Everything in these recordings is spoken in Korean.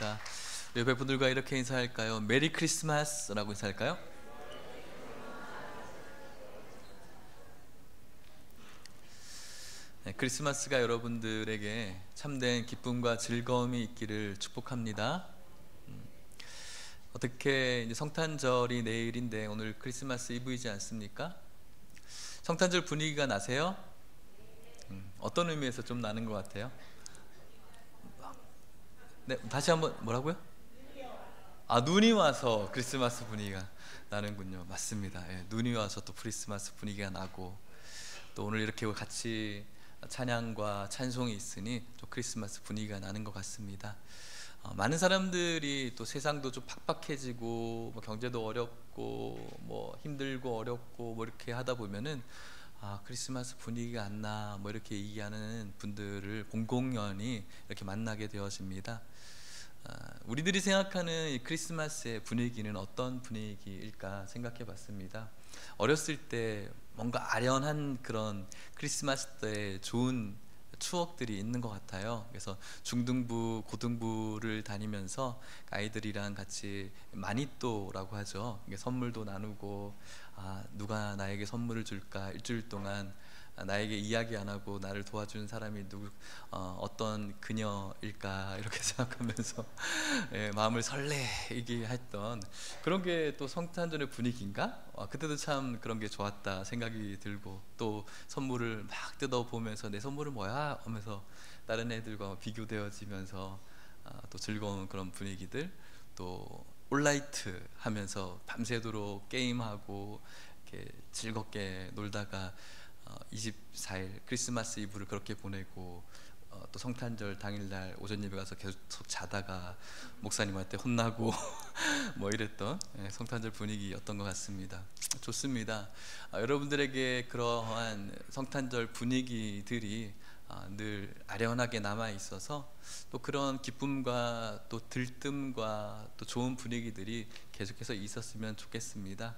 반갑습니다. 옆에 분들과 이렇게 인사할까요? 메리 크리스마스라고 인사할까요? 네, 크리스마스가 여러분들에게 참된 기쁨과 즐거움이 있기를 축복합니다. 어떻게 이제 성탄절이 내일인데 오늘 크리스마스 이브이지 않습니까? 성탄절 분위기가 나세요? 어떤 의미에서 좀 나는 것 같아요? 네, 다시 한번 뭐라고요? 아, 눈이 와서 크리스마스 분위기가 나는군요. 맞습니다. 예, 눈이 와서 또 크리스마스 분위기가 나고, 또 오늘 이렇게 같이 찬양과 찬송이 있으니 또 크리스마스 분위기가 나는 것 같습니다. 많은 사람들이 또 세상도 좀 팍팍해지고 뭐 경제도 어렵고 뭐 힘들고 어렵고 뭐 이렇게 하다 보면은 크리스마스 분위기가 안 나 뭐 이렇게 얘기하는 분들을 공공연히 이렇게 만나게 되어집니다. 우리들이 생각하는 이 크리스마스의 분위기는 어떤 분위기일까 생각해 봤습니다. 어렸을 때 뭔가 아련한 그런 크리스마스 때 좋은 추억들이 있는 것 같아요. 그래서 중등부, 고등부를 다니면서 아이들이랑 같이 마니또라고 하죠. 선물도 나누고, 누가 나에게 선물을 줄까, 일주일 동안 나에게 이야기 안 하고 나를 도와주는 사람이 어떤 그녀일까 이렇게 생각하면서 예, 마음을 설레게 했던 그런 게 또 성탄절의 분위기인가? 그때도 참 그런 게 좋았다 생각이 들고, 또 선물을 막 뜯어보면서 내 선물은 뭐야? 하면서 다른 애들과 비교되어지면서 또 즐거운 그런 분위기들, 또 올라이트 하면서 밤새도록 게임하고 이렇게 즐겁게 놀다가 24일 크리스마스 이브를 그렇게 보내고, 또 성탄절 당일날 오전 예배 가서 계속 자다가 목사님한테 혼나고 뭐 이랬던 성탄절 분위기였던 것 같습니다. 좋습니다. 여러분들에게 그러한 성탄절 분위기들이 늘 아련하게 남아 있어서 또 그런 기쁨과 또 들뜸과 또 좋은 분위기들이 계속해서 있었으면 좋겠습니다.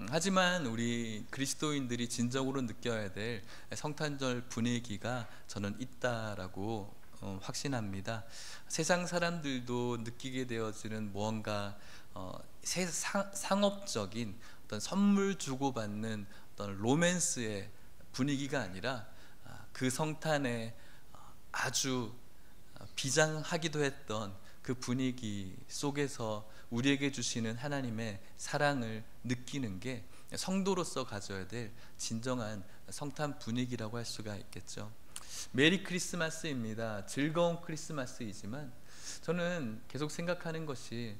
하지만 우리 그리스도인들이 진정으로 느껴야 될 성탄절 분위기가 저는 있다라고 확신합니다. 세상 사람들도 느끼게 되어지는 무언가 상업적인 어떤 선물 주고받는 어떤 로맨스의 분위기가 아니라 그 성탄에 아주 비장하기도 했던 그 분위기 속에서 우리에게 주시는 하나님의 사랑을 느끼는 게 성도로서 가져야 될 진정한 성탄 분위기라고 할 수가 있겠죠. 메리 크리스마스입니다. 즐거운 크리스마스이지만 저는 계속 생각하는 것이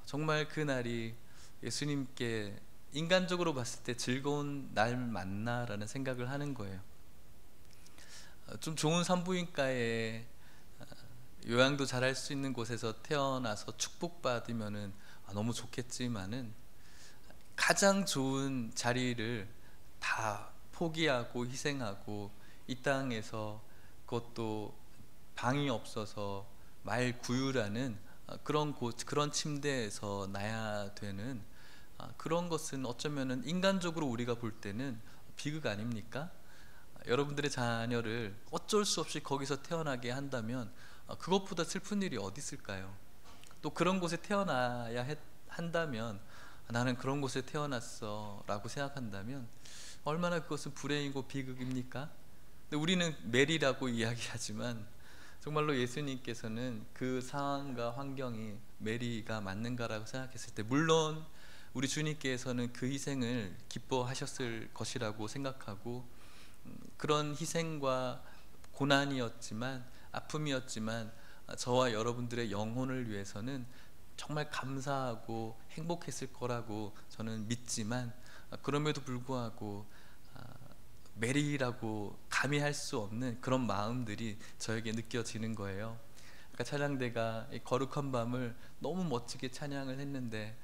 정말 그 날이 예수님께 인간적으로 봤을 때 즐거운 날 맞나라는 생각을 하는 거예요. 좀 좋은 산부인과에 요양도 잘할 수 있는 곳에서 태어나서 축복받으면은 너무 좋겠지만은, 가장 좋은 자리를 다 포기하고 희생하고 이 땅에서, 그것도 방이 없어서 말구유라는 그런 곳, 그런 침대에서 나야 되는 그런 것은 어쩌면은 인간적으로 우리가 볼 때는 비극 아닙니까? 여러분들의 자녀를 어쩔 수 없이 거기서 태어나게 한다면 그것보다 슬픈 일이 어디 있을까요? 또 그런 곳에 태어나야 한다면, 나는 그런 곳에 태어났어 라고 생각한다면 얼마나 그것은 불행이고 비극입니까? 근데 우리는 메리라고 이야기하지만 정말로 예수님께서는 그 상황과 환경이 메리가 맞는가라고 생각했을 때, 물론 우리 주님께서는 그 희생을 기뻐하셨을 것이라고 생각하고, 그런 희생과 고난이었지만, 아픔이었지만 저와 여러분들의 영혼을 위해서는 정말 감사하고 행복했을 거라고 저는 믿지만, 그럼에도 불구하고 메리라고 감히 할 수 없는 그런 마음들이 저에게 느껴지는 거예요. 그러니까 찬양대가 이 거룩한 밤을 너무 멋지게 찬양을 했는데,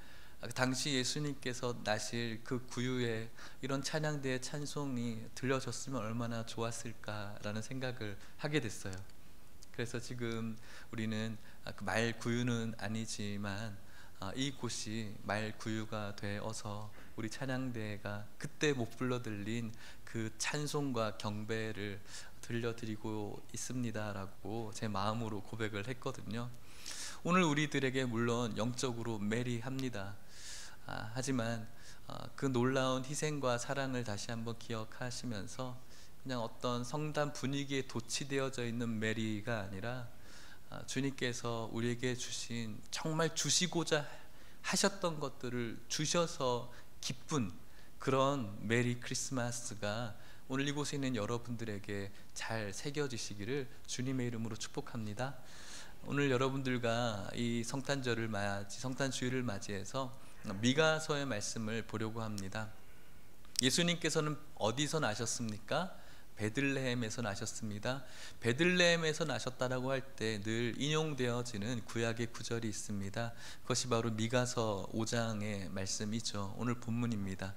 당시 예수님께서 나실 그 구유에 이런 찬양대의 찬송이 들려졌으면 얼마나 좋았을까라는 생각을 하게 됐어요. 그래서 지금 우리는 그 말구유는 아니지만 이 곳이 말구유가 되어서 우리 찬양대가 그때 못 불러들린 그 찬송과 경배를 들려드리고 있습니다라고 제 마음으로 고백을 했거든요. 오늘 우리들에게 물론 영적으로 매리합니다. 하지만 그 놀라운 희생과 사랑을 다시 한번 기억하시면서 그냥 어떤 성단 분위기에 도취되어져 있는 메리가 아니라 주님께서 우리에게 주신, 정말 주시고자 하셨던 것들을 주셔서 기쁜 그런 메리 크리스마스가 오늘 이곳에 있는 여러분들에게 잘 새겨지시기를 주님의 이름으로 축복합니다. 오늘 여러분들과 이 성탄주일을 맞이해서 미가서의 말씀을 보려고 합니다. 예수님께서는 어디서 나셨습니까? 베들레헴에서 나셨습니다. 베들레헴에서 나셨다라고 할 때 늘 인용되어지는 구약의 구절이 있습니다. 그것이 바로 미가서 5장의 말씀이죠. 오늘 본문입니다.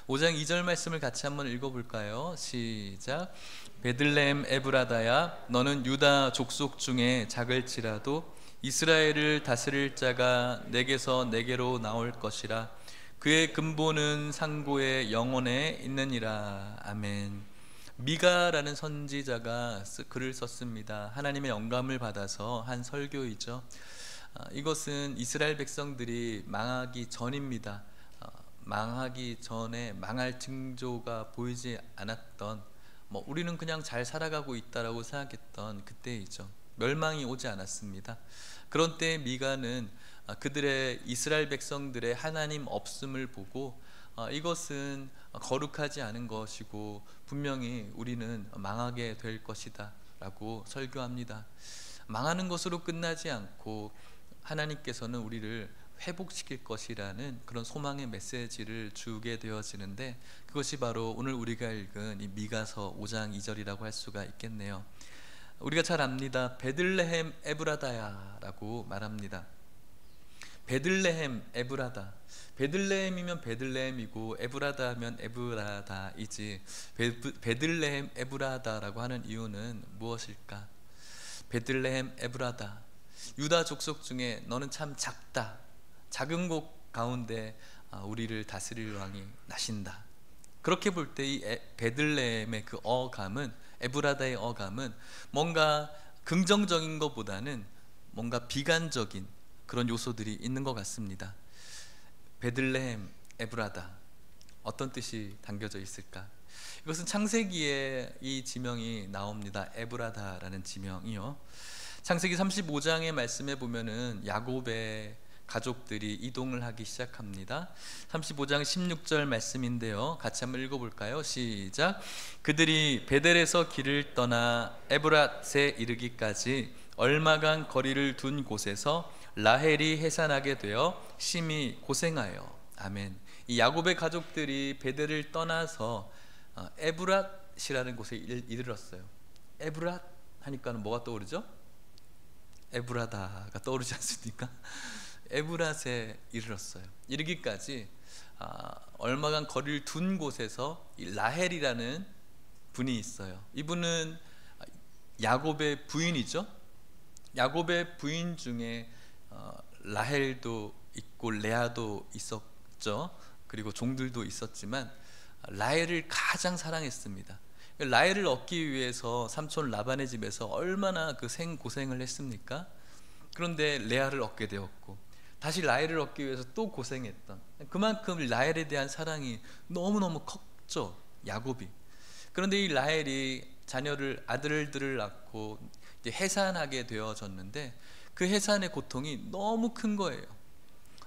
5장 2절 말씀을 같이 한번 읽어볼까요? 시작. 베들레헴 에브라다야, 너는 유다 족속 중에 작을지라도 이스라엘을 다스릴 자가 내게서 내게로 나올 것이라. 그의 근본은 상고의 영혼에 있느니라. 아멘. 미가라는 선지자가 글을 썼습니다. 하나님의 영감을 받아서 한 설교이죠. 이것은 이스라엘 백성들이 망하기 전입니다. 망하기 전에 망할 징조가 보이지 않았던, 우리는 그냥 잘 살아가고 있다라고 생각했던 그때이죠. 멸망이 오지 않았습니다. 그런 때 미가는 그들의, 이스라엘 백성들의 하나님 없음을 보고 이것은 거룩하지 않은 것이고 분명히 우리는 망하게 될 것이다 라고 설교합니다. 망하는 것으로 끝나지 않고 하나님께서는 우리를 회복시킬 것이라는 그런 소망의 메시지를 주게 되어지는데, 그것이 바로 오늘 우리가 읽은 이 미가서 5장 2절이라고 할 수가 있겠네요. 우리가 잘 압니다. 베들레헴 에브라다야 라고 말합니다. 베들레헴 에브라다, 베들레헴이면 베들레헴이고 에브라다 하면 에브라다이지, 베들레헴 에브라다라고 하는 이유는 무엇일까? 베들레헴 에브라다, 유다 족속 중에 너는 참 작다, 작은 곳 가운데 우리를 다스릴 왕이 나신다. 그렇게 볼 때 이 베들레헴의 그 어감은, 에브라다의 어감은 뭔가 긍정적인 것보다는 뭔가 비관적인 그런 요소들이 있는 것 같습니다. 베들레헴 에브라다, 어떤 뜻이 담겨져 있을까? 이것은 창세기에 이 지명이 나옵니다. 에브라다라는 지명이요. 창세기 35장의 말씀에 보면은 야곱의 가족들이 이동을 하기 시작합니다. 35장 16절 말씀인데요, 같이 한번 읽어볼까요? 시작. 그들이 베델에서 길을 떠나 에브랏에 이르기까지 얼마간 거리를 둔 곳에서 라헬이 해산하게 되어 심히 고생하여. 아멘. 이 야곱의 가족들이 베델을 떠나서 에브랏이라는 곳에 이르렀어요. 에브랏 하니까는 뭐가 떠오르죠? 에브라다가 떠오르지 않습니까? 에브랏에 이르렀어요. 이르기까지 얼마간 거리를 둔 곳에서 이 라헬이라는 분이 있어요. 이분은 야곱의 부인이죠. 야곱의 부인 중에 라헬도 있고 레아도 있었죠. 그리고 종들도 있었지만 라헬을 가장 사랑했습니다. 라헬을 얻기 위해서 삼촌 라반의 집에서 얼마나 그 생고생을 했습니까? 그런데 레아를 얻게 되었고, 다시 라헬을 얻기 위해서 또 고생했던, 그만큼 라헬에 대한 사랑이 너무너무 컸죠, 야곱이. 그런데 이 라헬이 아들들을 낳고 이제 해산하게 되어졌는데, 그 해산의 고통이 너무 큰 거예요.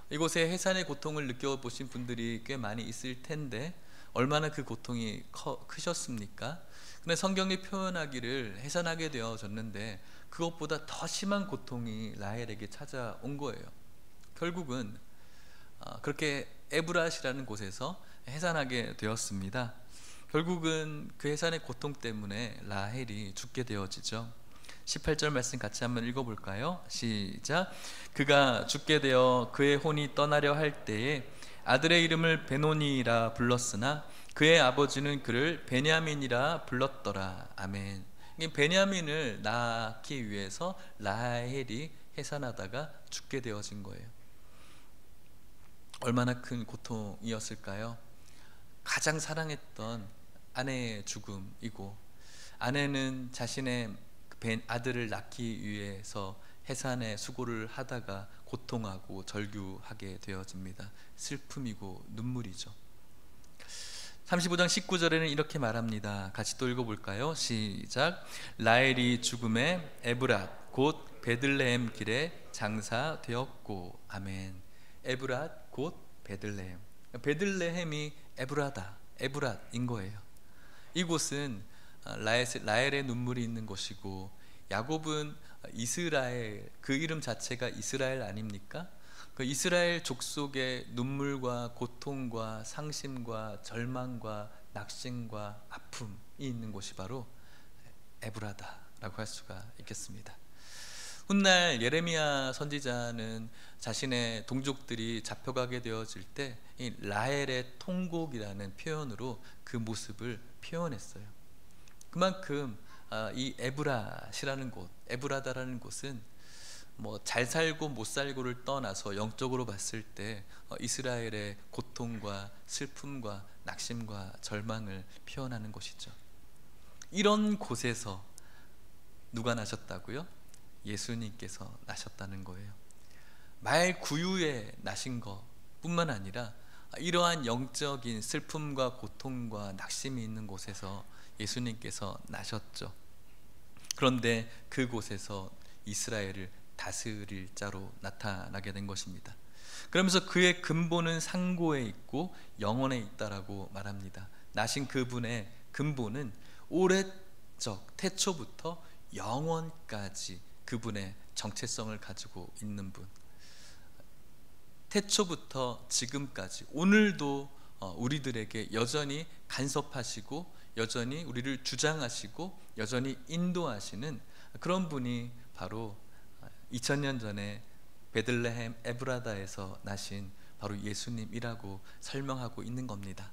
이곳에 해산의 고통을 느껴보신 분들이 꽤 많이 있을 텐데 얼마나 그 고통이 크셨습니까? 근데 성경이 표현하기를 해산하게 되어졌는데 그것보다 더 심한 고통이 라헬에게 찾아온 거예요. 결국은 그렇게 에브랏이라는 곳에서 해산하게 되었습니다. 결국은 그 해산의 고통 때문에 라헬이 죽게 되어지죠. 18절 말씀 같이 한번 읽어볼까요? 시작. 그가 죽게 되어 그의 혼이 떠나려 할 때에 아들의 이름을 베노니라 불렀으나 그의 아버지는 그를 베냐민이라 불렀더라. 아멘. 베냐민을 낳기 위해서 라헬이 해산하다가 죽게 되어진 거예요. 얼마나 큰 고통이었을까요? 가장 사랑했던 아내의 죽음이고, 아내는 자신의 아들을 낳기 위해서 해산의 수고를 하다가 고통하고 절규하게 되어집니다. 슬픔이고 눈물이죠. 35장 19절에는 이렇게 말합니다. 같이 또 읽어볼까요? 시작. 라헬이 죽음에 에브랏 곧 베들레헴 길에 장사되었고. 아멘. 에브랏 곧 베들레헴. 베들레헴이 에브라다인 거예요. 이곳은 라헬의 눈물이 있는 곳이고, 야곱은 이스라엘, 그 이름 자체가 이스라엘 아닙니까? 그 이스라엘 족속의 눈물과 고통과 상심과 절망과 낙심과 아픔이 있는 곳이 바로 에브라다라고 할 수가 있겠습니다. 훗날 예레미야 선지자는 자신의 동족들이 잡혀가게 되어질 때 이 라헬의 통곡이라는 표현으로 그 모습을 표현했어요. 그만큼 이 에브랏이라는 곳, 에브라다라는 곳은 뭐 잘 살고 못 살고를 떠나서 영적으로 봤을 때 이스라엘의 고통과 슬픔과 낙심과 절망을 표현하는 곳이죠. 이런 곳에서 누가 나셨다고요? 예수님께서 나셨다는 거예요. 말 구유에 나신 것뿐만 아니라 이러한 영적인 슬픔과 고통과 낙심이 있는 곳에서 예수님께서 나셨죠. 그런데 그곳에서 이스라엘을 다스릴 자로 나타나게 된 것입니다. 그러면서 그의 근본은 상고에 있고 영원에 있다라고 말합니다. 나신 그분의 근본은 오래적 태초부터 영원까지 그분의 정체성을 가지고 있는 분, 태초부터 지금까지 오늘도 우리들에게 여전히 간섭하시고 여전히 우리를 주장하시고 여전히 인도하시는 그런 분이 바로 2000년 전에 베들레헴 에브라다에서 나신 바로 예수님이라고 설명하고 있는 겁니다.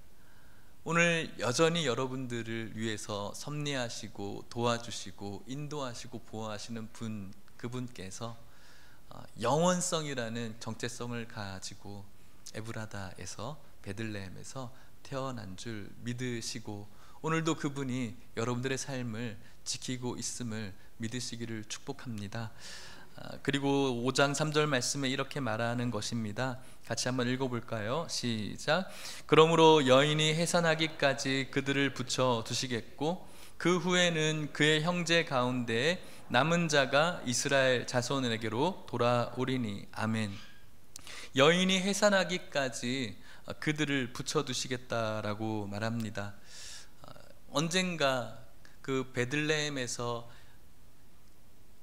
오늘 여전히 여러분들을 위해서 섭리하시고 도와주시고 인도하시고 보호하시는 분, 그분께서 영원성이라는 정체성을 가지고 에브라다에서 베들레헴에서 태어난 줄 믿으시고 오늘도 그분이 여러분들의 삶을 지키고 있음을 믿으시기를 축복합니다. 그리고 5장 3절 말씀에 이렇게 말하는 것입니다. 같이 한번 읽어볼까요? 시작. 그러므로 여인이 해산하기까지 그들을 붙여 두시겠고 그 후에는 그의 형제 가운데 남은 자가 이스라엘 자손에게로 돌아오리니. 아멘. 여인이 해산하기까지 그들을 붙여두시겠다라고 말합니다. 언젠가 그 베들레헴에서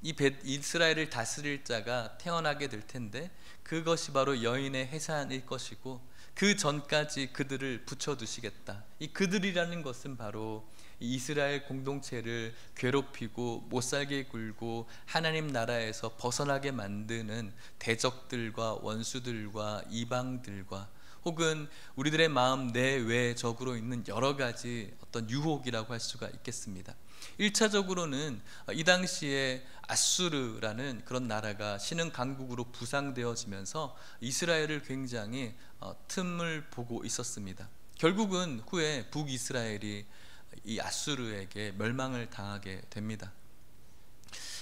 이스라엘을 다스릴 자가 태어나게 될 텐데 그것이 바로 여인의 해산일 것이고 그 전까지 그들을 붙여두시겠다. 이 그들이라는 것은 바로 이스라엘 공동체를 괴롭히고 못살게 굴고 하나님 나라에서 벗어나게 만드는 대적들과 원수들과 이방들과 혹은 우리들의 마음 내외적으로 있는 여러 가지 어떤 유혹이라고 할 수가 있겠습니다. 1차적으로는 이 당시에 아수르라는 그런 나라가 신흥 강국으로 부상되어지면서 이스라엘을 굉장히 틈을 보고 있었습니다. 결국은 후에 북이스라엘이 이 아수르에게 멸망을 당하게 됩니다.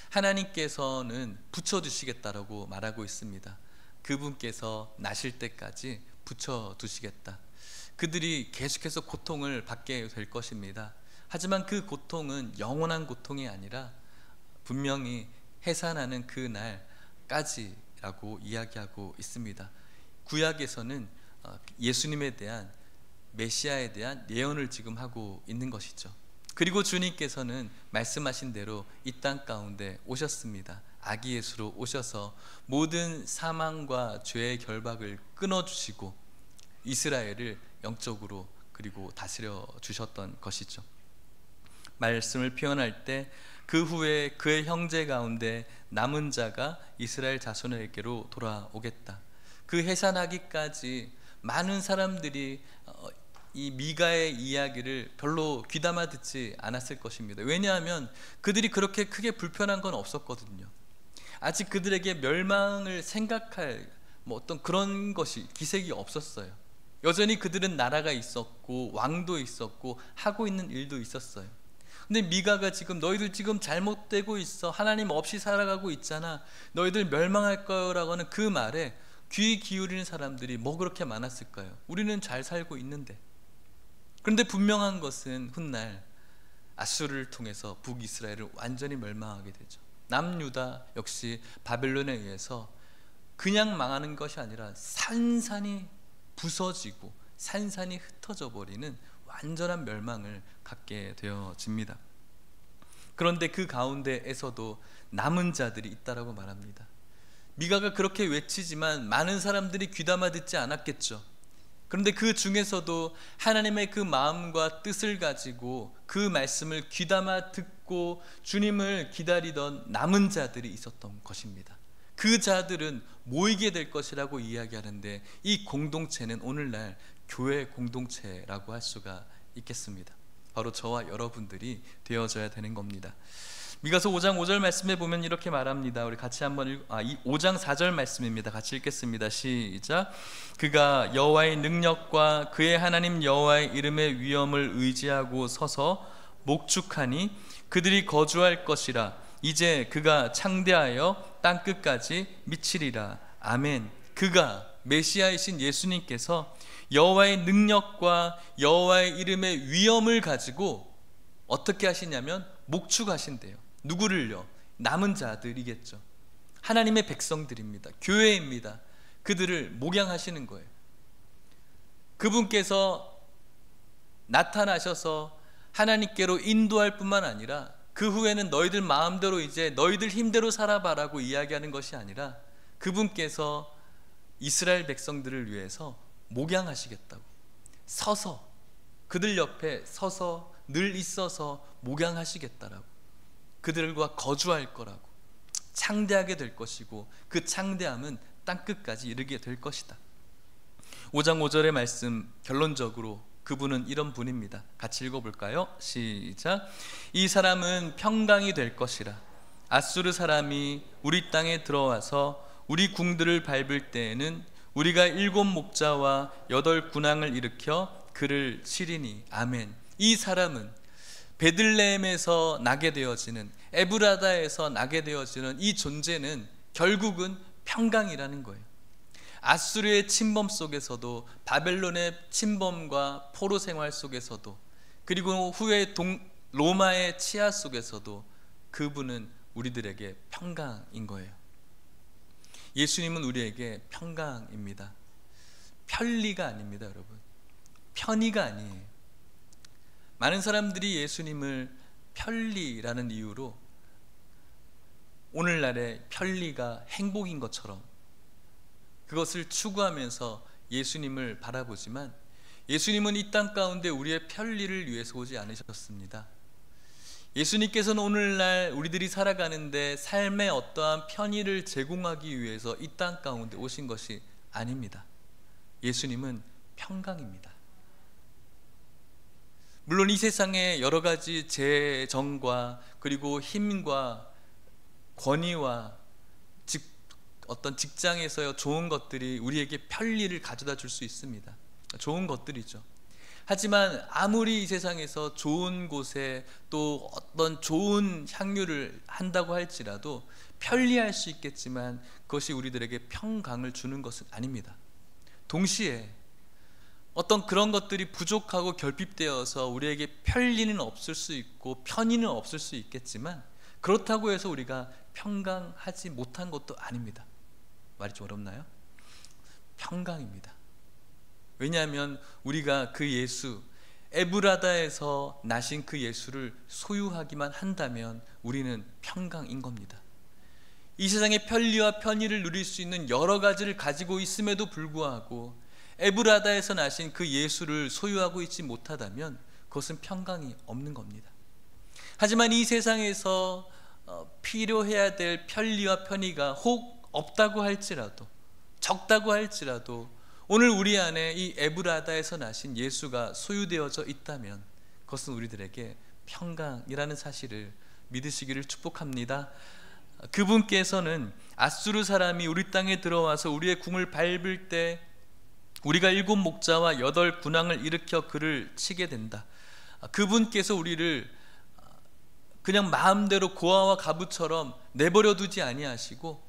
하나님께서는 붙여두시겠다라고 말하고 있습니다. 그분께서 나실 때까지 붙여두시겠다. 그들이 계속해서 고통을 받게 될 것입니다. 하지만 그 고통은 영원한 고통이 아니라 분명히 해산하는 그날까지라고 이야기하고 있습니다. 구약에서는 예수님에 대한 메시아에 대한 예언을 지금 하고 있는 것이죠. 그리고 주님께서는 말씀하신 대로 이 땅 가운데 오셨습니다. 아기 예수로 오셔서 모든 사망과 죄의 결박을 끊어주시고 이스라엘을 영적으로 그리고 다스려 주셨던 것이죠. 말씀을 표현할 때 그 후에 그의 형제 가운데 남은 자가 이스라엘 자손에게로 돌아오겠다. 그 해산하기까지 많은 사람들이 이 미가의 이야기를 별로 귀담아 듣지 않았을 것입니다. 왜냐하면 그들이 그렇게 크게 불편한 건 없었거든요. 아직 그들에게 멸망을 생각할 어떤 그런 것이 기색이 없었어요. 여전히 그들은 나라가 있었고 왕도 있었고 하고 있는 일도 있었어요. 근데 미가가 지금 너희들 지금 잘못되고 있어, 하나님 없이 살아가고 있잖아, 너희들 멸망할 거라고 하는 그 말에 귀 기울이는 사람들이 뭐 그렇게 많았을까요? 우리는 잘 살고 있는데. 그런데 분명한 것은 훗날 아수르를 통해서 북이스라엘을 완전히 멸망하게 되죠. 남유다 역시 바벨론에 의해서 그냥 망하는 것이 아니라 산산이 부서지고 산산이 흩어져 버리는 완전한 멸망을 갖게 되어집니다. 그런데 그 가운데에서도 남은 자들이 있다라고 말합니다. 미가가 그렇게 외치지만 많은 사람들이 귀담아 듣지 않았겠죠. 그런데 그 중에서도 하나님의 그 마음과 뜻을 가지고 그 말씀을 귀담아 듣고 주님을 기다리던 남은 자들이 있었던 것입니다. 그 자들은 모이게 될 것이라고 이야기하는데, 이 공동체는 오늘날 교회 공동체라고 할 수가 있겠습니다. 바로 저와 여러분들이 되어져야 되는 겁니다. 미가서 5장 5절 말씀에 보면 이렇게 말합니다. 우리 같이 한번 5장 4절 말씀입니다. 같이 읽겠습니다. 시작. 그가 여호와의 능력과 그의 하나님 여호와의 이름의 위엄을 의지하고 서서 목축하니 그들이 거주할 것이라. 이제 그가 창대하여 땅끝까지 미치리라. 아멘. 그가, 메시아이신 예수님께서 여호와의 능력과 여호와의 이름의 위엄을 가지고 어떻게 하시냐면 목축하신대요. 누구를요? 남은 자들이겠죠. 하나님의 백성들입니다. 교회입니다. 그들을 목양하시는 거예요. 그분께서 나타나셔서 하나님께로 인도할 뿐만 아니라 그 후에는 너희들 마음대로 이제 너희들 힘대로 살아봐라고 이야기하는 것이 아니라 그분께서 이스라엘 백성들을 위해서 목양하시겠다고, 서서 그들 옆에 서서 늘 있어서 목양하시겠다라고, 그들과 거주할 거라고, 창대하게 될 것이고 그 창대함은 땅끝까지 이르게 될 것이다. 5장 5절의 말씀 결론적으로 그분은 이런 분입니다. 같이 읽어볼까요? 시작. 이 사람은 평강이 될 것이라. 아수르 사람이 우리 땅에 들어와서 우리 궁들을 밟을 때에는 우리가 7 목자와 8 군왕을 일으켜 그를 치리니. 아멘. 이 사람은 베들레헴에서 나게 되어지는, 에브라다에서 나게 되어지는 이 존재는 결국은 평강이라는 거예요. 아수르의 침범 속에서도, 바벨론의 침범과 포로 생활 속에서도, 그리고 후에 로마의 치하 속에서도 그분은 우리들에게 평강인 거예요. 예수님은 우리에게 평강입니다. 편리가 아닙니다, 여러분. 편의가 아니에요. 많은 사람들이 예수님을 편리라는 이유로 오늘날의 편리가 행복인 것처럼 그것을 추구하면서 예수님을 바라보지만, 예수님은 이 땅 가운데 우리의 편리를 위해서 오지 않으셨습니다. 예수님께서는 오늘날 우리들이 살아가는데 삶의 어떠한 편의를 제공하기 위해서 이 땅 가운데 오신 것이 아닙니다. 예수님은 평강입니다. 물론 이 세상에 여러 가지 재정과 그리고 힘과 권위와 어떤 직장에서의 좋은 것들이 우리에게 편리를 가져다 줄 수 있습니다. 좋은 것들이죠. 하지만 아무리 이 세상에서 좋은 곳에 또 어떤 좋은 향유를 한다고 할지라도 편리할 수 있겠지만 그것이 우리들에게 평강을 주는 것은 아닙니다. 동시에 어떤 그런 것들이 부족하고 결핍되어서 우리에게 편리는 없을 수 있고 편의는 없을 수 있겠지만 그렇다고 해서 우리가 평강하지 못한 것도 아닙니다. 말이 좀 어렵나요? 평강입니다. 왜냐하면 우리가 그 예수, 에브라다에서 나신 그 예수를 소유하기만 한다면 우리는 평강인 겁니다. 이 세상의 편리와 편의를 누릴 수 있는 여러 가지를 가지고 있음에도 불구하고 에브라다에서 나신 그 예수를 소유하고 있지 못하다면 그것은 평강이 없는 겁니다. 하지만 이 세상에서 필요해야 될 편리와 편의가 혹 없다고 할지라도, 적다고 할지라도 오늘 우리 안에 이 에브라다에서 나신 예수가 소유되어져 있다면 그것은 우리들에게 평강이라는 사실을 믿으시기를 축복합니다. 그분께서는 아수르 사람이 우리 땅에 들어와서 우리의 궁을 밟을 때 우리가 7 목자와 8 군왕을 일으켜 그를 치게 된다. 그분께서 우리를 그냥 마음대로 고아와 가부처럼 내버려 두지 아니하시고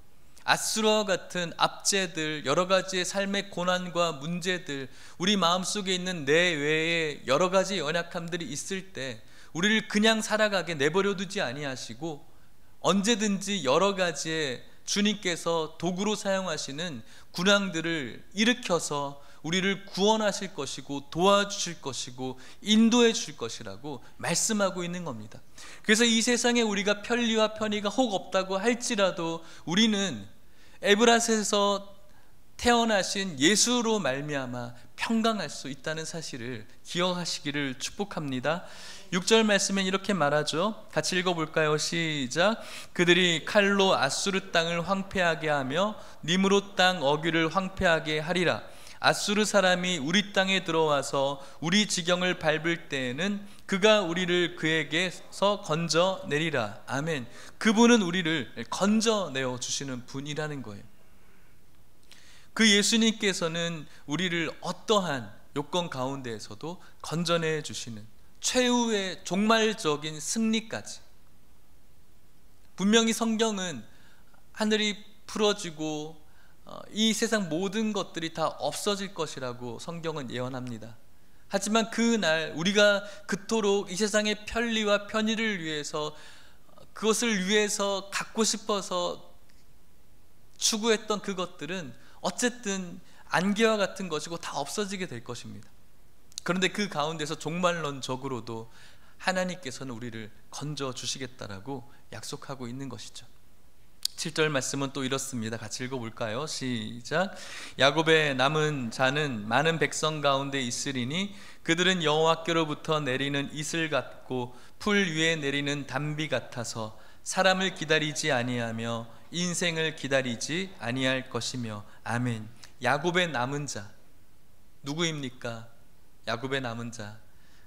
아수르와 같은 압제들, 여러 가지의 삶의 고난과 문제들, 우리 마음속에 있는 내외에 여러 가지 연약함들이 있을 때 우리를 그냥 살아가게 내버려 두지 아니하시고 언제든지 여러 가지의 주님께서 도구로 사용하시는 군왕들을 일으켜서 우리를 구원하실 것이고 도와주실 것이고 인도해 줄 것이라고 말씀하고 있는 겁니다. 그래서 이 세상에 우리가 편리와 편의가 혹 없다고 할지라도 우리는 에브라스에서 태어나신 예수로 말미암아 평강할 수 있다는 사실을 기억하시기를 축복합니다. 6절 말씀엔 이렇게 말하죠. 같이 읽어볼까요? 시작. 그들이 칼로 아수르 땅을 황폐하게 하며 니므롯 땅 어귀를 황폐하게 하리라. 아수르 사람이 우리 땅에 들어와서 우리 지경을 밟을 때에는 그가 우리를 그에게서 건져내리라. 아멘. 그분은 우리를 건져내어 주시는 분이라는 거예요. 그 예수님께서는 우리를 어떠한 요건 가운데에서도 건져내 주시는 최후의 종말적인 승리까지. 분명히 성경은 하늘이 풀어지고 이 세상 모든 것들이 다 없어질 것이라고 성경은 예언합니다. 하지만 그날 우리가 그토록 이 세상의 편리와 편의를 위해서, 그것을 위해서 갖고 싶어서 추구했던 그것들은 어쨌든 안개와 같은 것이고 다 없어지게 될 것입니다. 그런데 그 가운데서 종말론적으로도 하나님께서는 우리를 건져 주시겠다라고 약속하고 있는 것이죠. 7절 말씀은 또 이렇습니다. 같이 읽어볼까요? 시작. 야곱의 남은 자는 많은 백성 가운데 있으리니 그들은 여호와께로부터 내리는 이슬 같고 풀 위에 내리는 단비 같아서 사람을 기다리지 아니하며 인생을 기다리지 아니할 것이며. 아멘. 야곱의 남은 자 누구입니까? 야곱의 남은 자.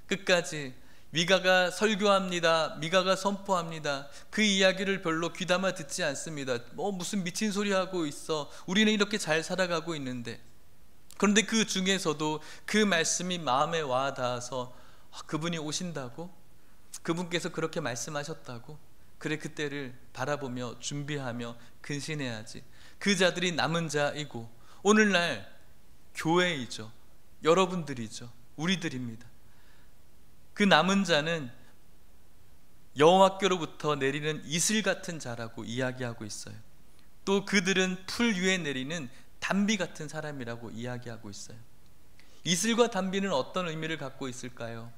끝까지 미가가 설교합니다. 미가가 선포합니다. 그 이야기를 별로 귀담아 듣지 않습니다. 무슨 미친 소리 하고 있어. 우리는 이렇게 잘 살아가고 있는데. 그런데 그 중에서도 그 말씀이 마음에 와 닿아서 그분이 오신다고? 그분께서 그렇게 말씀하셨다고? 그래, 그때를 바라보며 준비하며 근신해야지. 그 자들이 남은 자이고 오늘날 교회이죠. 여러분들이죠. 우리들입니다. 그 남은 자는 여호와께로부터 내리는 이슬 같은 자라고 이야기하고 있어요. 또 그들은 풀 위에 내리는 단비 같은 사람이라고 이야기하고 있어요. 이슬과 단비는 어떤 의미를 갖고 있을까요?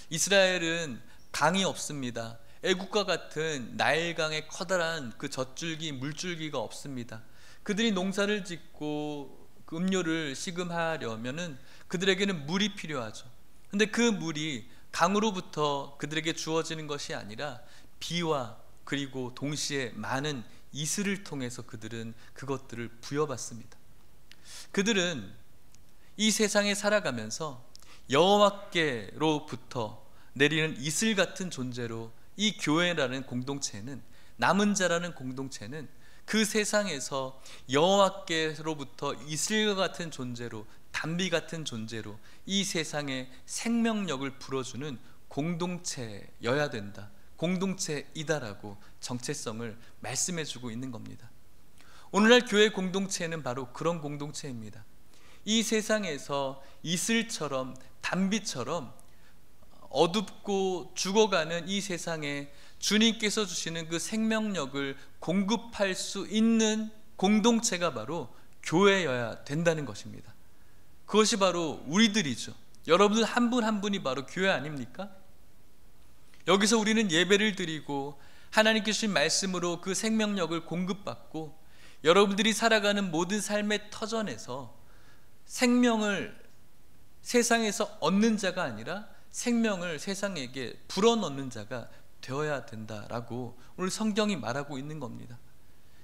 이스라엘은 강이 없습니다. 애국과 같은 나일강의 커다란 그 젖줄기, 물줄기가 없습니다. 그들이 농사를 짓고 그 음료를 시금하려면은 그들에게는 물이 필요하죠. 근데 그 물이 강으로부터 그들에게 주어지는 것이 아니라 비와 그리고 동시에 많은 이슬을 통해서 그들은 그것들을 부여받습니다. 그들은 이 세상에 살아가면서 여호와께로부터 내리는 이슬 같은 존재로 이 교회라는 공동체는, 남은 자라는 공동체는 그 세상에서 여호와께로부터 이슬과 같은 존재로, 단비 같은 존재로 이 세상에 생명력을 불어주는 공동체여야 된다, 공동체이다라고 정체성을 말씀해주고 있는 겁니다. 오늘날 교회 공동체는 바로 그런 공동체입니다. 이 세상에서 이슬처럼, 단비처럼 어둡고 죽어가는 이 세상에 주님께서 주시는 그 생명력을 공급할 수 있는 공동체가 바로 교회여야 된다는 것입니다. 그것이 바로 우리들이죠. 여러분들 한 분 한 분이 바로 교회 아닙니까? 여기서 우리는 예배를 드리고 하나님께 주신 말씀으로 그 생명력을 공급받고 여러분들이 살아가는 모든 삶의 터전에서 생명을 세상에서 얻는 자가 아니라 생명을 세상에게 불어넣는 자가 되어야 된다라고 오늘 성경이 말하고 있는 겁니다.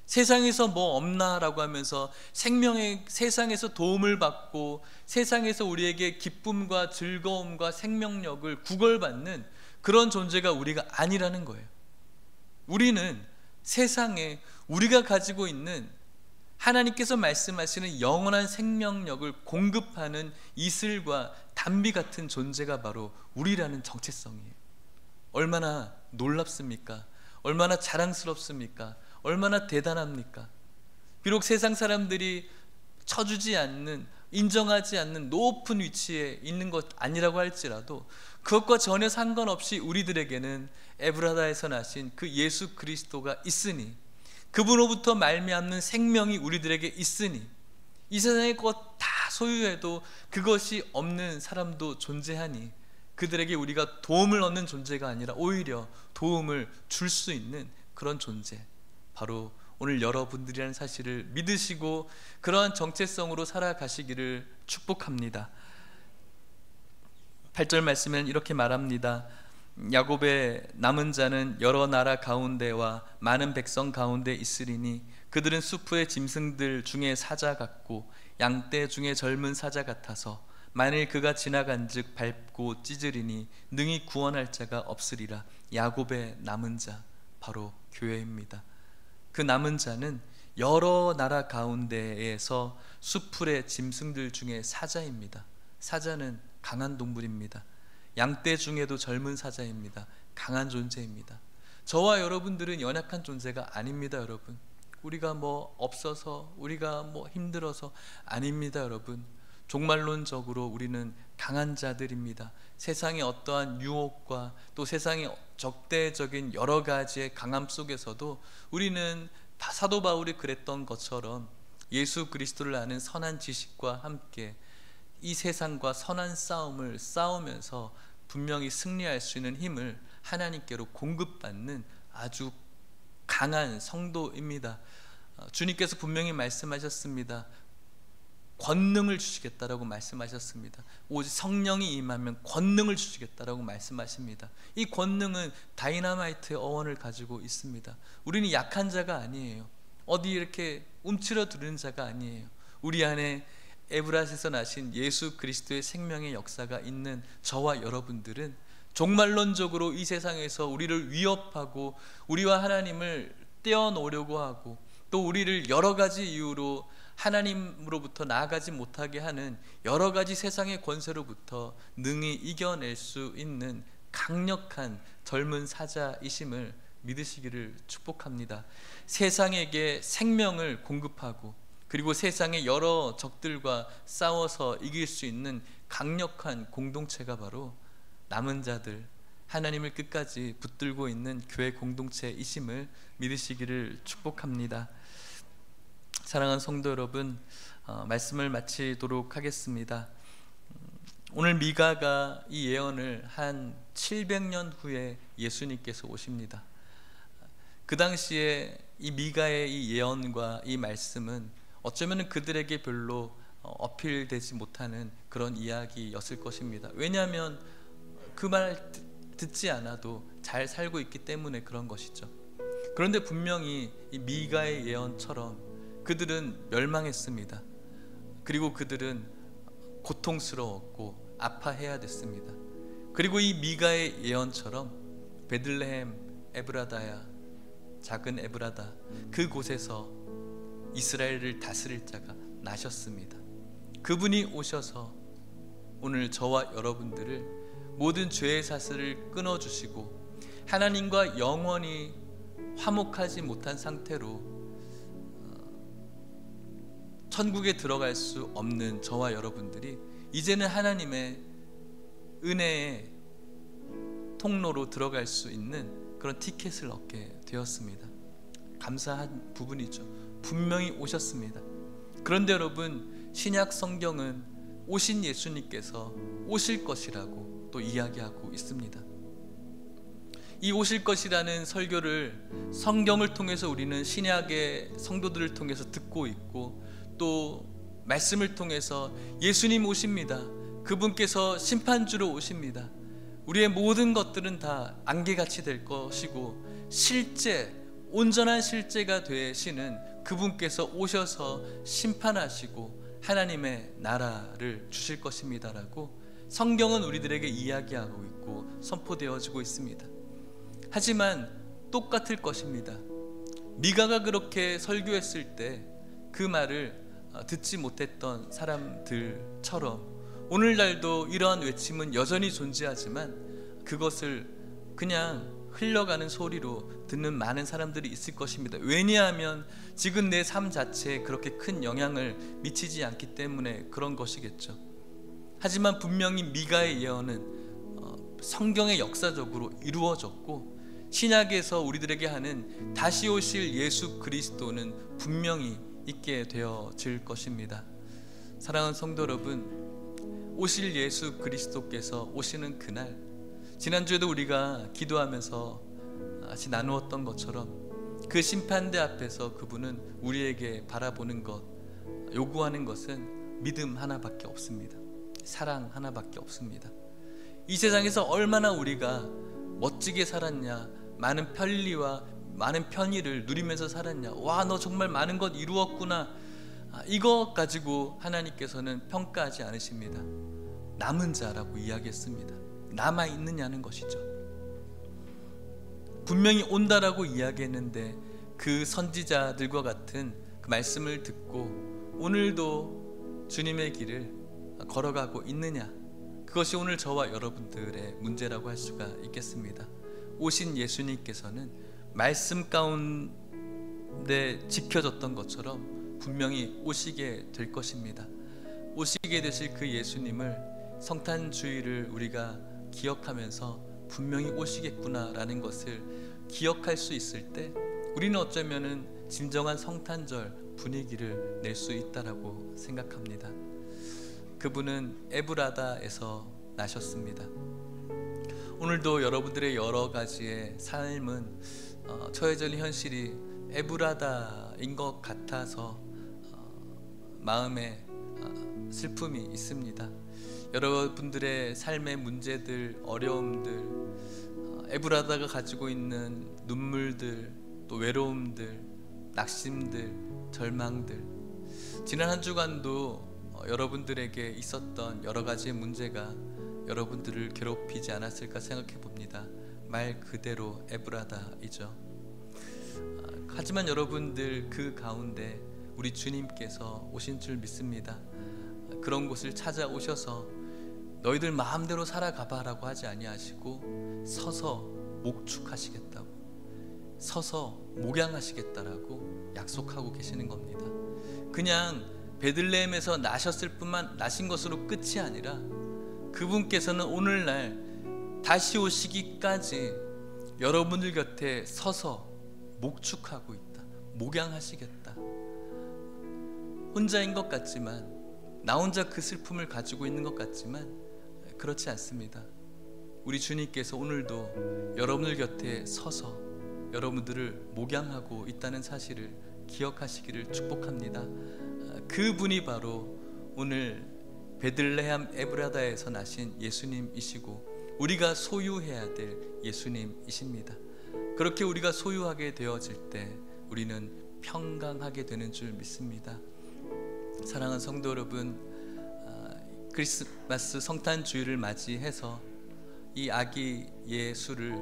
세상에서 뭐 없나라고 하면서 세상에서 도움을 받고 세상에서 우리에게 기쁨과 즐거움과 생명력을 구걸받는 그런 존재가 우리가 아니라는 거예요. 우리는 세상에 우리가 가지고 있는 하나님께서 말씀하시는 영원한 생명력을 공급하는 이슬과 단비 같은 존재가 바로 우리라는 정체성이에요. 얼마나 놀랍습니까? 얼마나 자랑스럽습니까? 얼마나 대단합니까? 비록 세상 사람들이 쳐주지 않는, 인정하지 않는 높은 위치에 있는 것 아니라고 할지라도 그것과 전혀 상관없이 우리들에게는 에브라다에서 나신 그 예수 그리스도가 있으니, 그분으로부터 말미암는 생명이 우리들에게 있으니, 이 세상의 것 다 소유해도 그것이 없는 사람도 존재하니, 그들에게 우리가 도움을 얻는 존재가 아니라 오히려 도움을 줄 수 있는 그런 존재, 바로 오늘 여러분들이라는 사실을 믿으시고 그러한 정체성으로 살아가시기를 축복합니다. 8절 말씀은 이렇게 말합니다. 야곱의 남은 자는 여러 나라 가운데와 많은 백성 가운데 있으리니 그들은 수풀의 짐승들 중에 사자 같고 양떼 중에 젊은 사자 같아서 만일 그가 지나간즉 밟고 찢으리니 능히 구원할 자가 없으리라. 야곱의 남은 자, 바로 교회입니다. 그 남은 자는 여러 나라 가운데에서 수풀의 짐승들 중에 사자입니다. 사자는 강한 동물입니다. 양떼 중에도 젊은 사자입니다. 강한 존재입니다. 저와 여러분들은 연약한 존재가 아닙니다. 여러분, 우리가 뭐 없어서, 우리가 뭐 힘들어서 아닙니다. 여러분, 종말론적으로 우리는 강한 자들입니다. 세상의 어떠한 유혹과 또 세상의 적대적인 여러 가지의 강함 속에서도 우리는 사도 바울이 그랬던 것처럼 예수 그리스도를 아는 선한 지식과 함께 이 세상과 선한 싸움을 싸우면서 분명히 승리할 수 있는 힘을 하나님께로 공급받는 아주 강한 성도입니다. 주님께서 분명히 말씀하셨습니다. 권능을 주시겠다라고 말씀하셨습니다. 오직 성령이 임하면 권능을 주시겠다라고 말씀하십니다. 이 권능은 다이너마이트의 어원을 가지고 있습니다. 우리는 약한 자가 아니에요. 어디 이렇게 움츠러드는 자가 아니에요. 우리 안에 에브라스에서 나신 예수 그리스도의 생명의 역사가 있는 저와 여러분들은 종말론적으로 이 세상에서 우리를 위협하고 우리와 하나님을 떼어놓으려고 하고 또 우리를 여러 가지 이유로 하나님으로부터 나아가지 못하게 하는 여러 가지 세상의 권세로부터 능히 이겨낼 수 있는 강력한 젊은 사자이심을 믿으시기를 축복합니다. 세상에게 생명을 공급하고 그리고 세상의 여러 적들과 싸워서 이길 수 있는 강력한 공동체가 바로 남은 자들, 하나님을 끝까지 붙들고 있는 교회 공동체이심을 믿으시기를 축복합니다. 사랑하는 성도 여러분, 말씀을 마치도록 하겠습니다. 오늘 미가가 이 예언을 한 700년 후에 예수님께서 오십니다. 그 당시에 이 미가의 이 예언과 이 말씀은 어쩌면 그들에게 별로 어필되지 못하는 그런 이야기였을 것입니다. 왜냐하면 그 말 듣지 않아도 잘 살고 있기 때문에 그런 것이죠. 그런데 분명히 이 미가의 예언처럼 그들은 멸망했습니다. 그리고 그들은 고통스러웠고 아파해야 됐습니다. 그리고 이 미가의 예언처럼 베들레헴 에브라다야, 작은 에브라다, 그곳에서 이스라엘을 다스릴 자가 나셨습니다. 그분이 오셔서 오늘 저와 여러분들을 모든 죄의 사슬을 끊어주시고 하나님과 영원히 화목하지 못한 상태로 천국에 들어갈 수 없는 저와 여러분들이 이제는 하나님의 은혜의 통로로 들어갈 수 있는 그런 티켓을 얻게 되었습니다. 감사한 부분이죠. 분명히 오셨습니다. 그런데 여러분, 신약 성경은 오신 예수님께서 오실 것이라고 또 이야기하고 있습니다. 이 오실 것이라는 설교를 성경을 통해서 우리는 신약의 성도들을 통해서 듣고 있고 또 말씀을 통해서 예수님 오십니다. 그분께서 심판주로 오십니다. 우리의 모든 것들은 다 안개같이 될 것이고 실제, 온전한 실제가 되시는 그분께서 오셔서 심판하시고 하나님의 나라를 주실 것입니다라고 성경은 우리들에게 이야기하고 있고 선포되어지고 있습니다. 하지만 똑같을 것입니다. 미가가 그렇게 설교했을 때 그 말을 듣지 못했던 사람들처럼 오늘날도 이러한 외침은 여전히 존재하지만 그것을 그냥 흘러가는 소리로 듣는 많은 사람들이 있을 것입니다. 왜냐하면 지금 내 삶 자체에 그렇게 큰 영향을 미치지 않기 때문에 그런 것이겠죠. 하지만 분명히 미가의 예언은 성경의 역사적으로 이루어졌고, 신약에서 우리들에게 하는 다시 오실 예수 그리스도는 분명히 있게 되어질 것입니다. 사랑하는 성도 여러분, 오실 예수 그리스도께서 오시는 그날, 지난주에도 우리가 기도하면서 같이 나누었던 것처럼 그 심판대 앞에서 그분은 우리에게 바라보는 것, 요구하는 것은 믿음 하나밖에 없습니다. 사랑 하나밖에 없습니다. 이 세상에서 얼마나 우리가 멋지게 살았냐, 많은 편리와 많은 편의를 누리면서 살았냐, 와, 너 정말 많은 것 이루었구나, 이거 가지고 하나님께서는 평가하지 않으십니다. 남은 자라고 이야기했습니다. 남아있느냐는 것이죠. 분명히 온다라고 이야기했는데 그 선지자들과 같은 그 말씀을 듣고 오늘도 주님의 길을 걸어가고 있느냐, 그것이 오늘 저와 여러분들의 문제라고 할 수가 있겠습니다. 오신 예수님께서는 말씀 가운데 지켜졌던 것처럼 분명히 오시게 될 것입니다. 오시게 되실 그 예수님을 성탄주의를 우리가 기억하면서 분명히 오시겠구나라는 것을 기억할 수 있을 때 우리는 어쩌면은 진정한 성탄절 분위기를 낼 수 있다라고 생각합니다. 그분은 에브라다에서 나셨습니다. 오늘도 여러분들의 여러 가지의 삶은 처해져 있는 현실이 에브라다인 것 같아서 마음에 슬픔이 있습니다. 여러분들의 삶의 문제들, 어려움들, 에브라다가 가지고 있는 눈물들, 또 외로움들, 낙심들, 절망들, 지난 한 주간도 여러분들에게 있었던 여러 가지의 문제가 여러분들을 괴롭히지 않았을까 생각해 봅니다. 말 그대로 에브라다이죠. 하지만 여러분들 그 가운데 우리 주님께서 오신 줄 믿습니다. 그런 곳을 찾아오셔서 너희들 마음대로 살아가봐라고 하지 아니하시고 서서 목축하시겠다고, 서서 목양하시겠다라고 약속하고 계시는 겁니다. 그냥 베들레헴에서 나신 것으로 끝이 아니라 그분께서는 오늘날 다시 오시기까지 여러분들 곁에 서서 목축하고 있다, 목양하시겠다. 혼자인 것 같지만, 나 혼자 그 슬픔을 가지고 있는 것 같지만 그렇지 않습니다. 우리 주님께서 오늘도 여러분들 곁에 서서 여러분들을 목양하고 있다는 사실을 기억하시기를 축복합니다. 그분이 바로 오늘 베들레헴 에브라다에서 나신 예수님이시고 우리가 소유해야 될 예수님이십니다. 그렇게 우리가 소유하게 되어질 때 우리는 평강하게 되는 줄 믿습니다. 사랑하는 성도 여러분, 크리스마스 성탄주의를 맞이해서 이 아기 예수를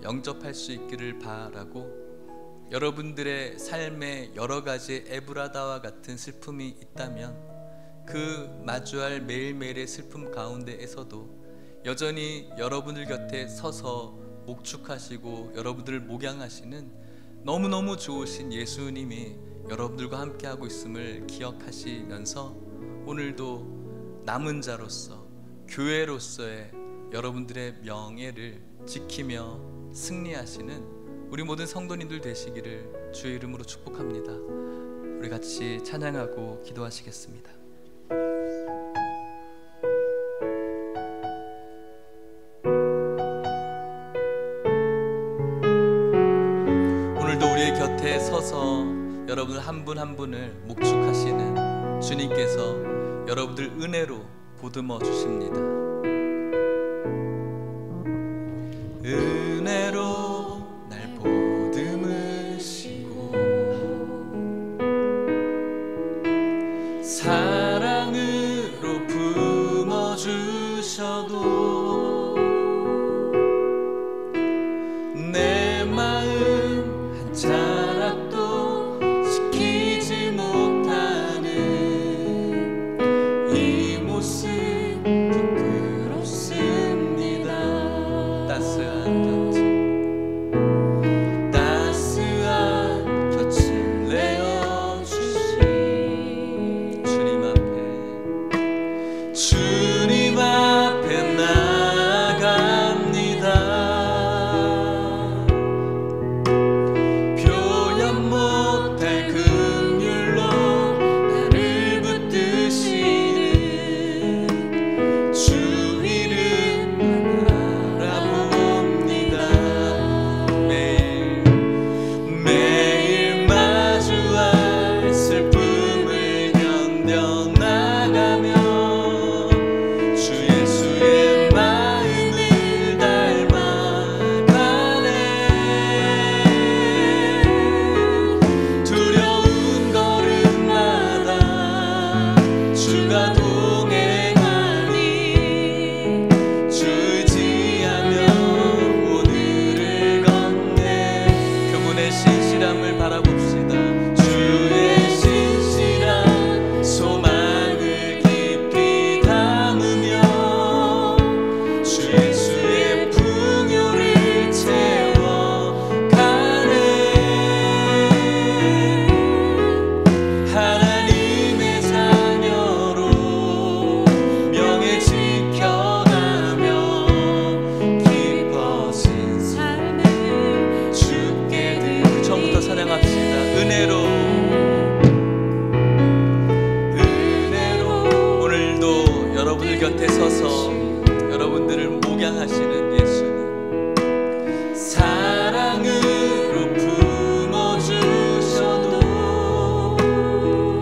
영접할 수 있기를 바라고, 여러분들의 삶에 여러 가지 에브라다와 같은 슬픔이 있다면 그 마주할 매일매일의 슬픔 가운데에서도 여전히 여러분들 곁에 서서 목축하시고 여러분들을 목양하시는 너무너무 좋으신 예수님이 여러분들과 함께하고 있음을 기억하시면서 오늘도 남은 자로서, 교회로서의 여러분들의 명예를 지키며 승리하시는 우리 모든 성도님들 되시기를 주의 이름으로 축복합니다. 우리 같이 찬양하고 기도하시겠습니다. 오늘도 우리의 곁에 서서 여러분 한 분 한 분을 목축하시는 주님께서 여러분들 은혜로 보듬어 주십니다. 은혜로 날 보듬으시고 사랑으로 품어주셔도 내 마음 한 자락도 지키지 못하는 이 모습 부끄럽습니다. 따스한 견뎌나가며 주 예수의 마음을 닮아가네. 두려운 걸음마다 주가 동행하니 주 의지하며 오늘을 걷네. 그분의 신실함을 바라봅시다. 주의 신실한 소망을 깊이 담으며 주 예수의 풍요를 채워가네. 하나님의 자녀로 명예 지켜가며 깊어진 삶을 주께 드리네. 처음부터 찬양합시다. 은혜로 오늘도 여러분들 곁에 서서 여러분들을 목양하시는 예수님, 사랑으로 품어주셔도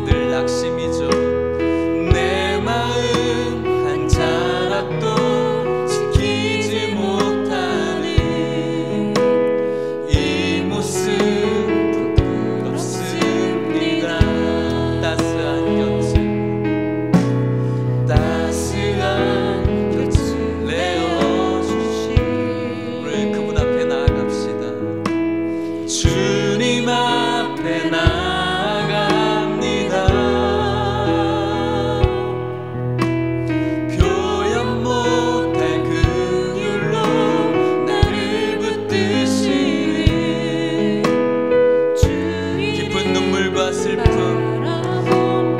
늘 낙심이죠. 내 마음 한 자락도 지키지 못하는 이 모습 부끄럽습니다. 따스한 곁을 내어주신 오늘 그분 앞에 나아갑시다. 주님 앞에 나아갑니다. 표현 못할 긍휼로 나를 붙드시는 깊은 눈물과 슬픔,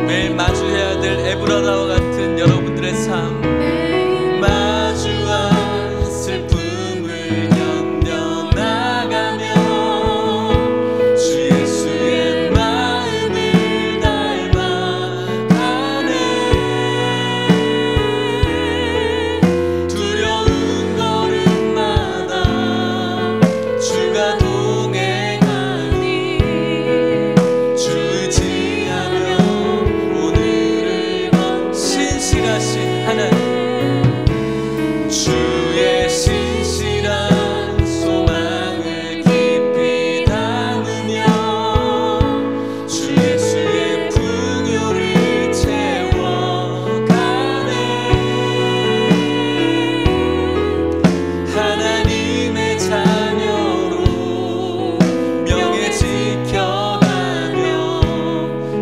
매일 마주해야 될 에브라다와 같은 여러분들의 삶, 마주한 슬픔을 견뎌나가며 주 예수의 마음을 닮아가네. 두려운 걸음마다 주가 동행하니 주 의지하며 오늘을 신실하신 하나님, 주의 신실한 소망을 깊이 담으며 주 예수의 풍요를 채워가네. 하나님의 자녀로 명예 지켜가며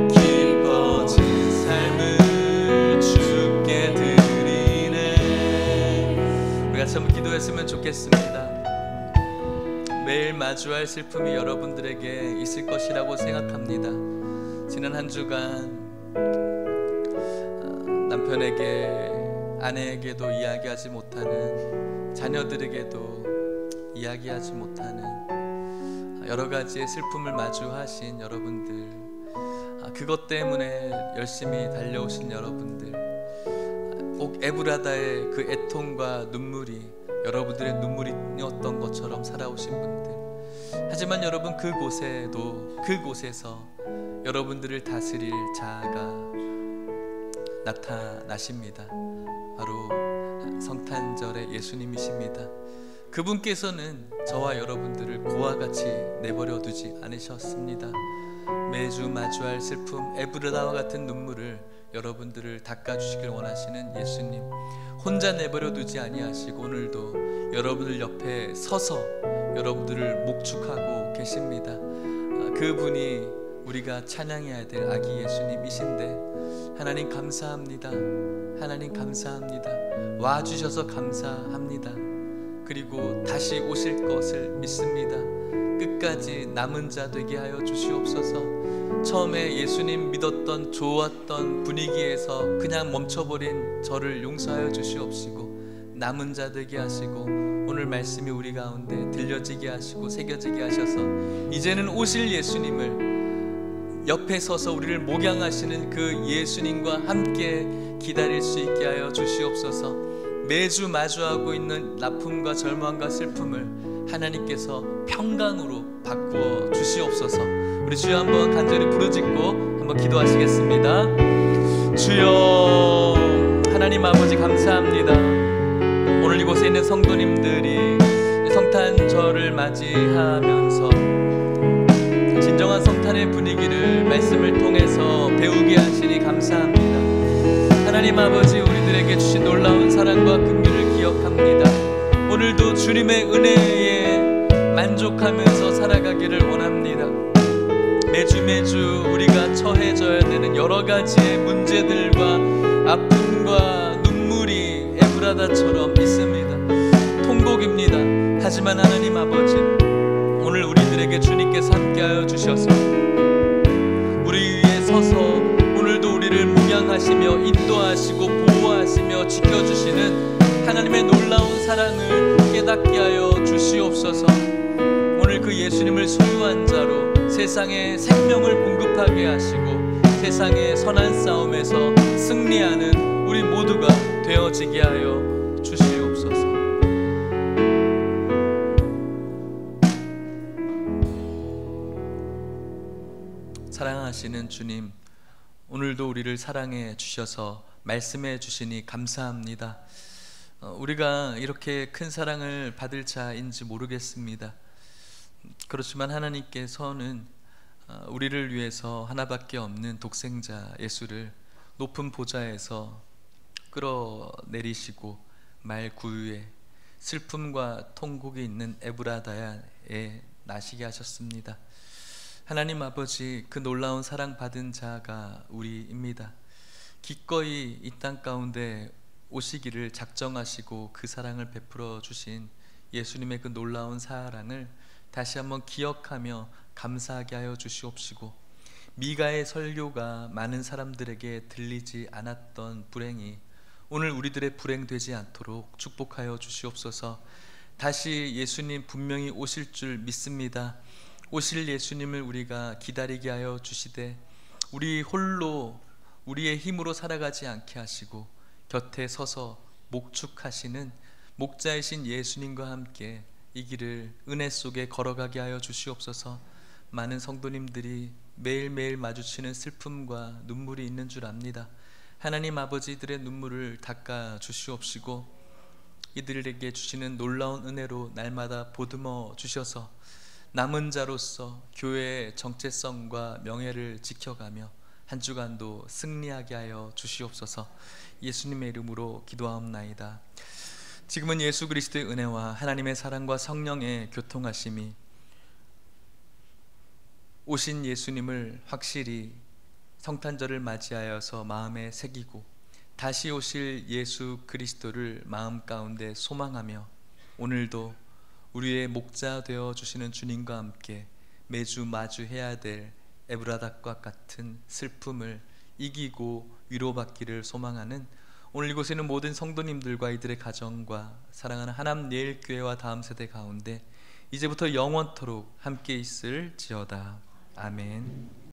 깊어진 삶을 주께 드리네. 우리 같이 한번 기도했으면 좋겠습니다. 매일 마주할 슬픔이 여러분들에게 있을 것이라고 생각합니다. 지난 한 주간 남편에게, 아내에게도 이야기하지 못하는, 자녀들에게도 이야기하지 못하는 여러 가지의 슬픔을 마주하신 여러분들, 그것 때문에 열심히 달려오신 여러분들, 꼭 에브라다의 그 애통과 눈물이 여러분들의 눈물이었던 것처럼 살아오신 분들, 하지만 여러분 그곳에서 여러분들을 다스릴 자아가 나타나십니다. 바로 성탄절의 예수님이십니다. 그분께서는 저와 여러분들을 고와 같이 내버려 두지 않으셨습니다. 매주 마주할 슬픔, 에브라다와 같은 눈물을 여러분들을 닦아주시길 원하시는 예수님, 혼자 내버려 두지 아니하시고 오늘도 여러분들 옆에 서서 여러분들을 목축하고 계십니다. 그분이 우리가 찬양해야 될 아기 예수님이신데, 하나님 감사합니다. 하나님 감사합니다. 와주셔서 감사합니다. 그리고 다시 오실 것을 믿습니다. 끝까지 남은 자 되게 하여 주시옵소서. 처음에 예수님 믿었던 좋았던 분위기에서 그냥 멈춰버린 저를 용서하여 주시옵시고, 남은 자 되게 하시고 오늘 말씀이 우리 가운데 들려지게 하시고 새겨지게 하셔서 이제는 오실 예수님을 옆에 서서 우리를 목양하시는 그 예수님과 함께 기다릴 수 있게 하여 주시옵소서. 매주 마주하고 있는 아픔과 절망과 슬픔을 하나님께서 평강으로 바꾸어 주시옵소서. 우리 주여 한번 간절히 부르짖고 한번 기도하시겠습니다. 주여, 하나님 아버지 감사합니다. 오늘 이곳에 있는 성도님들이 성탄절을 맞이하면서 진정한 성탄의 분위기를 말씀을 통해서 배우게 하시니 감사합니다. 하나님 아버지, 우리들에게 주신 놀라운 사랑과 긍휼을 기억합니다. 오늘도 주님의 은혜에 만족하면서 살아가기를 원합니다. 매주 우리가 처해져야 되는 여러 가지의 문제들과 아픔과 눈물이 에브라다처럼 있습니다. 통곡입니다. 하지만 하나님 아버지, 오늘 우리들에게 주님께서 함께하여 주셔서 우리 위에 서서 오늘도 우리를牧養하시며 인도하시고 보호하시며 지켜주시는 하나님의 놀라운 사랑을 깨닫게 하여 주시옵소서. 오늘 그 예수님을 소유한 자로 세상에 생명을 공급하게 하시고 세상의 선한 싸움에서 승리하는 우리 모두가 되어지게 하여 주시옵소서. 사랑하시는 주님, 오늘도 우리를 사랑해 주셔서 말씀해 주시니 감사합니다. 우리가 이렇게 큰 사랑을 받을 자인지 모르겠습니다. 그렇지만 하나님께서는 우리를 위해서 하나밖에 없는 독생자 예수를 높은 보좌에서 끌어내리시고 말구유에 슬픔과 통곡이 있는 에브라다야에 나시게 하셨습니다. 하나님 아버지, 그 놀라운 사랑 받은 자가 우리입니다. 기꺼이 이 땅 가운데 오시기를 작정하시고 그 사랑을 베풀어 주신 예수님의 그 놀라운 사랑을 다시 한번 기억하며 감사하게 하여 주시옵시고, 미가의 설교가 많은 사람들에게 들리지 않았던 불행이 오늘 우리들의 불행 되지 않도록 축복하여 주시옵소서. 다시 예수님 분명히 오실 줄 믿습니다. 오실 예수님을 우리가 기다리게 하여 주시되 우리 홀로 우리의 힘으로 살아가지 않게 하시고 곁에 서서 목축하시는 목자이신 예수님과 함께 이 길을 은혜 속에 걸어가게 하여 주시옵소서. 많은 성도님들이 매일매일 마주치는 슬픔과 눈물이 있는 줄 압니다. 하나님 아버지들의 눈물을 닦아 주시옵시고 이들에게 주시는 놀라운 은혜로 날마다 보듬어 주셔서 남은 자로서 교회의 정체성과 명예를 지켜가며 한 주간도 승리하게 하여 주시옵소서. 예수님의 이름으로 기도하옵나이다. 지금은 예수 그리스도의 은혜와 하나님의 사랑과 성령의 교통하심이 오신 예수님을 확실히 성탄절을 맞이하여서 마음에 새기고 다시 오실 예수 그리스도를 마음 가운데 소망하며 오늘도 우리의 목자 되어 주시는 주님과 함께 매주 마주해야 될 에브라닷과 같은 슬픔을 이기고 위로받기를 소망하는 오늘 이곳에 있는 모든 성도님들과 이들의 가정과 사랑하는 하남 예일교회와 다음 세대 가운데 이제부터 영원토록 함께 있을지어다. 아멘.